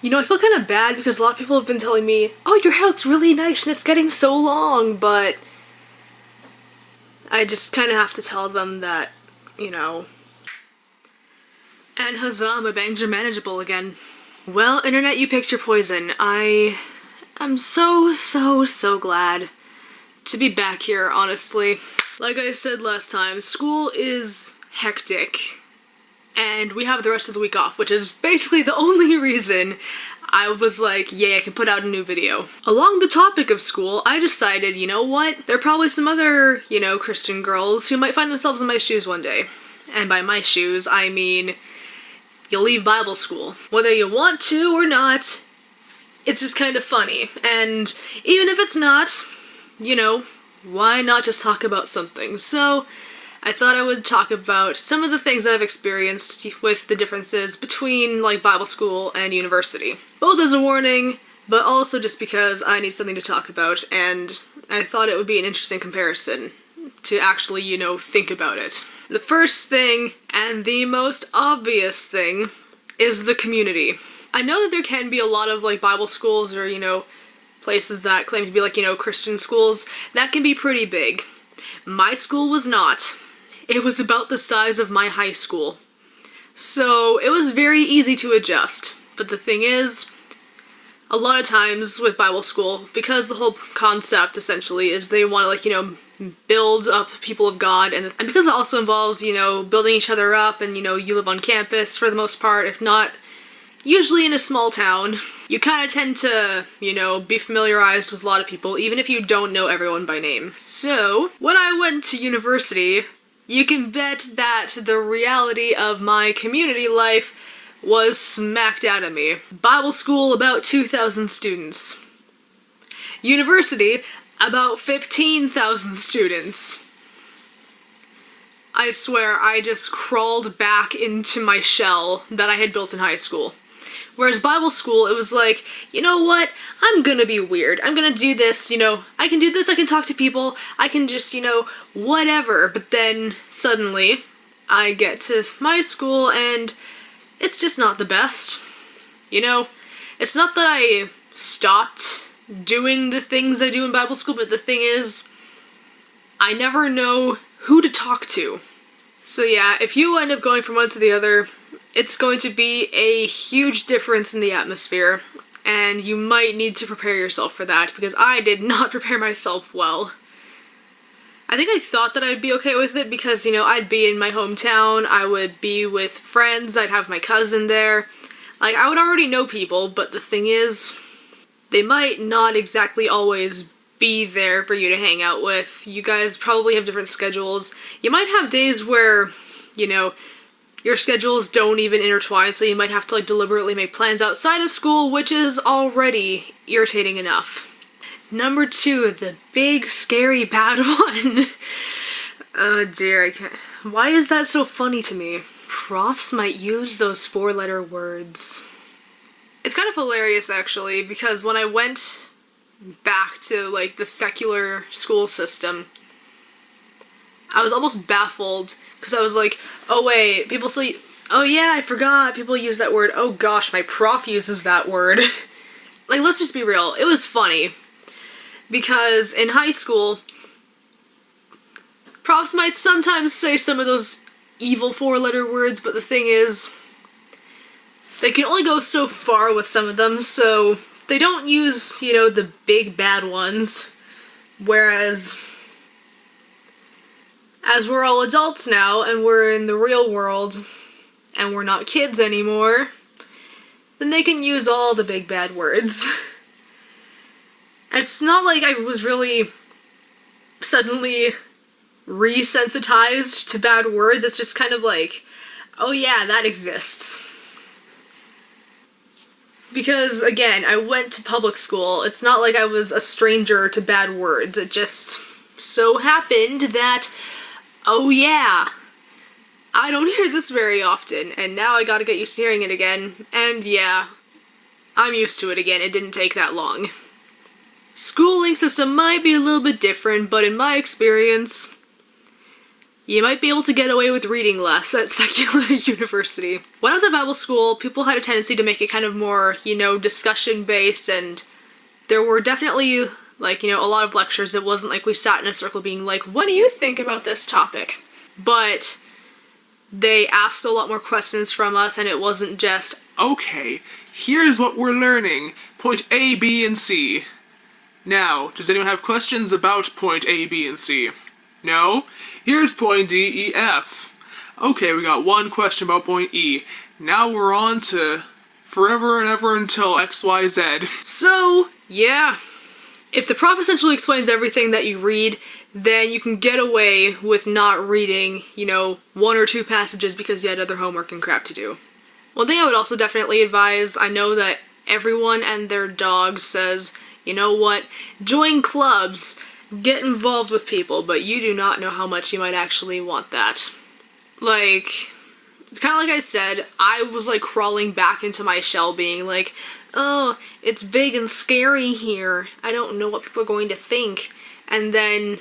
You know, I feel kind of bad because a lot of people have been telling me, oh, your hair looks really nice and it's getting so long, but I just kind of have to tell them that, you know. And huzzah, my bangs are manageable again. Well, internet, you picked your poison. I am so glad to be back here, honestly. Like I said last time, school is hectic. And we have the rest of the week off, which is basically the only reason I was like, yay, I can put out a new video. Along the topic of school, I decided, you know what? There are probably some other, you know, Christian girls who might find themselves in my shoes one day. And by my shoes, I mean, you leave Bible school. Whether you want to or not, it's just kind of funny. And even if it's not, you know, why not just talk about something? So I thought I would talk about some of the things that I've experienced with the differences between, like, Bible school and university. Both as a warning, but also just because I need something to talk about, and I thought it would be an interesting comparison to actually, you know, think about it. The first thing, and the most obvious thing, is the community. I know that there can be a lot of, like, Bible schools or, you know, places that claim to be, like, you know, Christian schools. That can be pretty big. My school was not. It was about the size of my high school. So it was very easy to adjust. But the thing is, a lot of times with Bible school, because the whole concept essentially is they want to, like, you know, build up people of God, and because it also involves, you know, building each other up, and, you know, you live on campus for the most part, if not usually in a small town, you kind of tend to, you know, be familiarized with a lot of people, even if you don't know everyone by name. So when I went to university, you can bet that the reality of my community life was smacked out of me. Bible school, about 2,000 students. University, about 15,000 students. I swear, I just crawled back into my shell that I had built in high school. Whereas Bible school, it was like, you know what, I'm gonna be weird. I'm gonna do this, you know, I can do this, I can talk to people, I can just, you know, whatever. But then, suddenly, I get to my school and it's just not the best. You know, it's not that I stopped doing the things I do in Bible school, but the thing is, I never know who to talk to. So yeah, if you end up going from one to the other, it's going to be a huge difference in the atmosphere, and you might need to prepare yourself for that, because I did not prepare myself well. I think I thought that I'd be okay with it because, you know, I'd be in my hometown, I would be with friends, I'd have my cousin there. Like, I would already know people, but the thing is, they might not exactly always be there for you to hang out with. You guys probably have different schedules. You might have days where, you know, your schedules don't even intertwine, so you might have to, like, deliberately make plans outside of school, which is already irritating enough. Number 2, the big, scary, bad one. Oh dear, I can't. Why is that so funny to me? Profs might use those 4-letter words. It's kind of hilarious, actually, because when I went back to, like, the secular school system, I was almost baffled, because I was like, oh wait, people say, oh yeah, I forgot, people use that word, oh gosh, my prof uses that word. Like, let's just be real, it was funny, because in high school, profs might sometimes say some of those evil 4-letter words, but the thing is, they can only go so far with some of them, so they don't use, you know, the big bad ones, whereas as we're all adults now, and we're in the real world, and we're not kids anymore, then they can use all the big bad words. It's not like I was really suddenly resensitized to bad words, it's just kind of like, oh yeah, that exists. Because, again, I went to public school, it's not like I was a stranger to bad words, it just so happened that, oh yeah, I don't hear this very often, and now I gotta get used to hearing it again, and yeah, I'm used to it again, it didn't take that long. Schooling system might be a little bit different, but in my experience, you might be able to get away with reading less at secular university. When I was at Bible school, people had a tendency to make it kind of more, you know, discussion-based, and there were definitely, like, you know, a lot of lectures. It wasn't like we sat in a circle being like, what do you think about this topic? But they asked a lot more questions from us, and it wasn't just, okay, here's what we're learning, point A, B, and C. Now, does anyone have questions about point A, B, and C? No? Here's point D, E, F. Okay, we got one question about point E. Now we're on to forever and ever until X, Y, Z. So, yeah. If the prof essentially explains everything that you read, then you can get away with not reading, you know, 1 or 2 passages because you had other homework and crap to do. One thing I would also definitely advise, I know that everyone and their dog says, you know what, join clubs, get involved with people, but you do not know how much you might actually want that. Like, it's kind of like I said, I was like crawling back into my shell being like, oh, it's big and scary here. I don't know what people are going to think. And then,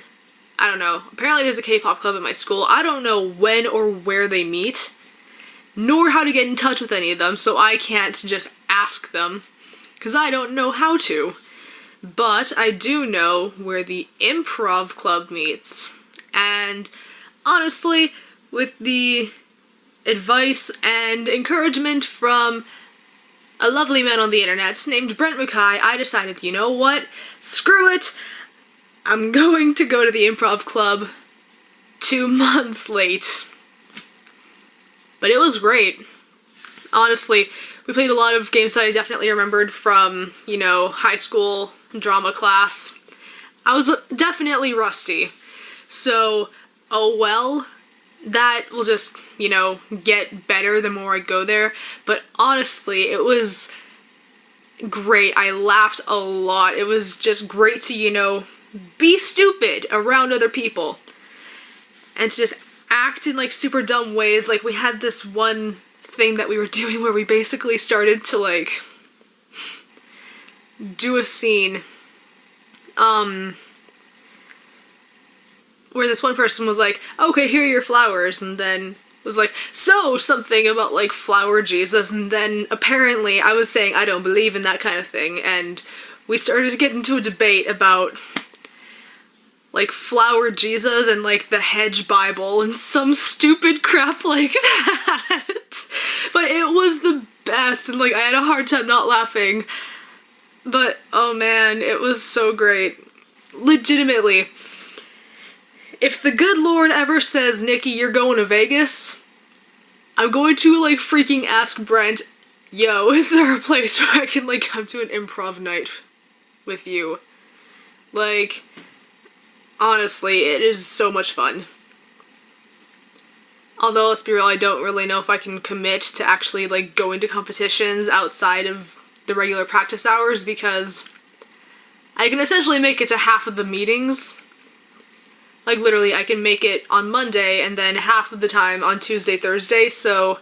I don't know, apparently there's a K-pop club at my school. I don't know when or where they meet, nor how to get in touch with any of them, so I can't just ask them, because I don't know how to. But I do know where the improv club meets. And honestly, with the advice and encouragement from a lovely man on the internet named Brent Mackay, I decided, you know what? Screw it! I'm going to go to the improv club 2 months late. But it was great. Honestly, we played a lot of games that I definitely remembered from, you know, high school drama class. I was definitely rusty. So, oh well, that will just, you know, get better the more I go there. But honestly, it was great. I laughed a lot. It was just great to, you know, be stupid around other people. And to just act in like super dumb ways. Like we had this one thing that we were doing where we basically started to like do a scene where this one person was like, okay, here are your flowers, and then was like, so something about like flower Jesus, and then apparently I was saying I don't believe in that kind of thing, and we started to get into a debate about like flower Jesus and like the hedge Bible and some stupid crap like that. But it was the best, and like I had a hard time not laughing. But oh man, it was so great. Legitimately. If the good Lord ever says, Nikki, you're going to Vegas, I'm going to like freaking ask Brent, yo, is there a place where I can like come to an improv night with you? Like, honestly, it is so much fun. Although, let's be real, I don't really know if I can commit to actually like going to competitions outside of the regular practice hours, because I can essentially make it to half of the meetings. Like literally, I can make it on Monday and then half of the time on Tuesday, Thursday, so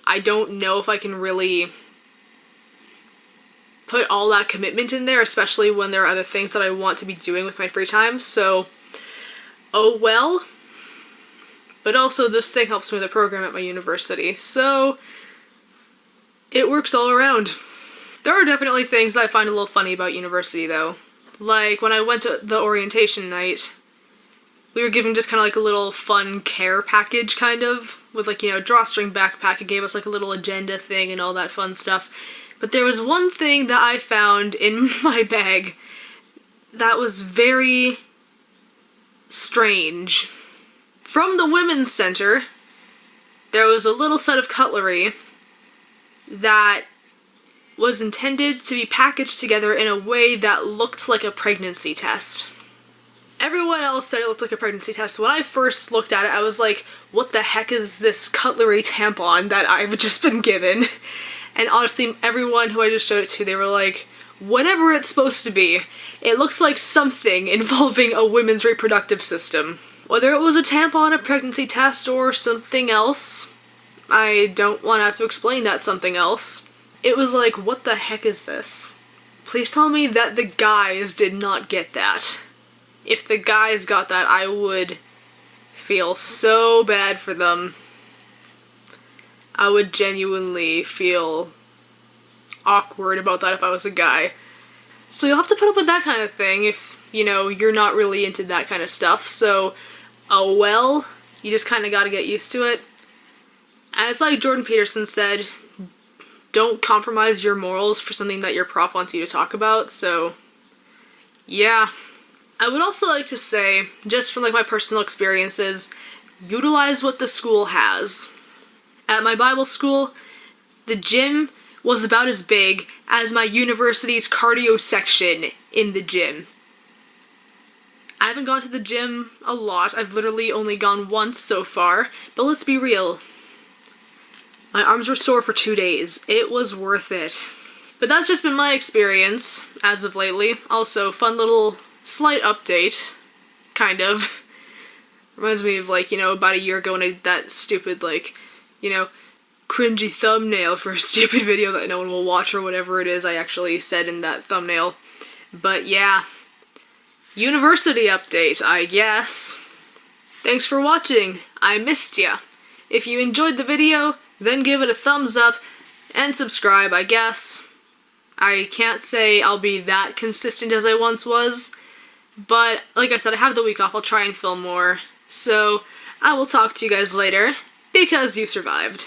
I don't know if I can really put all that commitment in there, especially when there are other things that I want to be doing with my free time, so oh well. But also this thing helps me with the program at my university, so it works all around. There are definitely things I find a little funny about university though. Like when I went to the orientation night, we were given just kind of like a little fun care package kind of, with like, you know, drawstring backpack. It gave us like a little agenda thing and all that fun stuff. But there was one thing that I found in my bag that was very strange. From the Women's Center, there was a little set of cutlery that was intended to be packaged together in a way that looked like a pregnancy test. Everyone else said it looked like a pregnancy test. When I first looked at it, I was like, what the heck is this cutlery tampon that I've just been given? And honestly, everyone who I just showed it to, they were like, whatever it's supposed to be, it looks like something involving a women's reproductive system. Whether it was a tampon, a pregnancy test, or something else, I don't want to have to explain that something else. It was like, what the heck is this? Please tell me that the guys did not get that. If the guys got that, I would feel so bad for them. I would genuinely feel awkward about that if I was a guy. So you'll have to put up with that kind of thing if, you know, you're not really into that kind of stuff. So, oh well, you just kind of gotta get used to it. And it's like Jordan Peterson said, don't compromise your morals for something that your prof wants you to talk about, so yeah. I would also like to say, just from like my personal experiences, utilize what the school has. At my Bible school, the gym was about as big as my university's cardio section in the gym. I haven't gone to the gym a lot, I've literally only gone once so far, but let's be real. My arms were sore for 2 days. It was worth it. But that's just been my experience as of lately. Also, fun little slight update, kind of. Reminds me of, like, you know, about a year ago when I did that stupid, like, you know, cringy thumbnail for a stupid video that no one will watch or whatever it is I actually said in that thumbnail. But yeah, university update, I guess. Thanks for watching. I missed ya. If you enjoyed the video, then give it a thumbs up and subscribe, I guess. I can't say I'll be that consistent as I once was, but like I said, I have the week off. I'll try and film more. So I will talk to you guys later, because you survived.